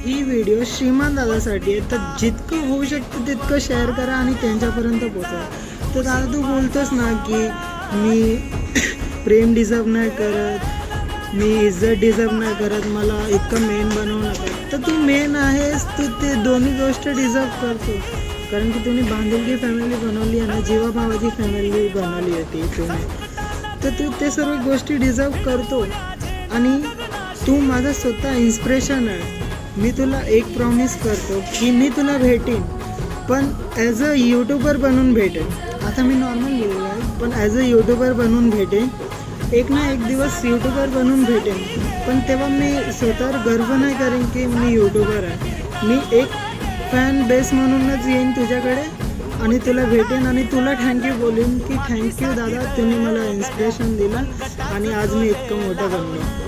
ही video श्रीमान दादासाठी आहे, तर जितकं होऊ शकतं तितकं शेअर करा आणि त्यांच्यापर्यंत पोहोचवा. तर दादा तू बोलतोस ना की मी प्रेम डिझर्व नाही करत, मी इज्जत डिझर्व नाही करत, मला इतकं मेन बनवू नका. तर तू मेन आहेस, तू ते दोन्ही गोष्ट डिझर्व करतो. कारण की तुम्ही बांधिलकी फॅमिली बनवली आहे ना, जीवाभावाची फॅमिली बनवली आहे ती तुम्ही. तर तू ते सर्व गोष्टी डिझर्व करतो आणि तू माझा स्वतः इन्स्पिरेशन आहे. मी तुला एक प्रॉमिस करतो की मी तुला भेटेन, पण ॲज अ यूट्यूबर बनून भेटेन. आता मी नॉर्मल बोललो आहे, पण ॲज अ यूट्यूबर बनून भेटेन. एक ना एक दिवस यूट्यूबर बनून भेटेन, पण तेव्हा मी स्वतःवर गर्व नाही करेन की मी यूट्यूबर आहे. मी एक फॅन बेस म्हणूनच येईन तुझ्याकडे आणि तुला भेटेन आणि तुला थँक्यू बोलेन की थँक्यू दादा, तुम्ही मला इन्स्पिरेशन दिलं आणि आज मी इतकं मोठं बनलो.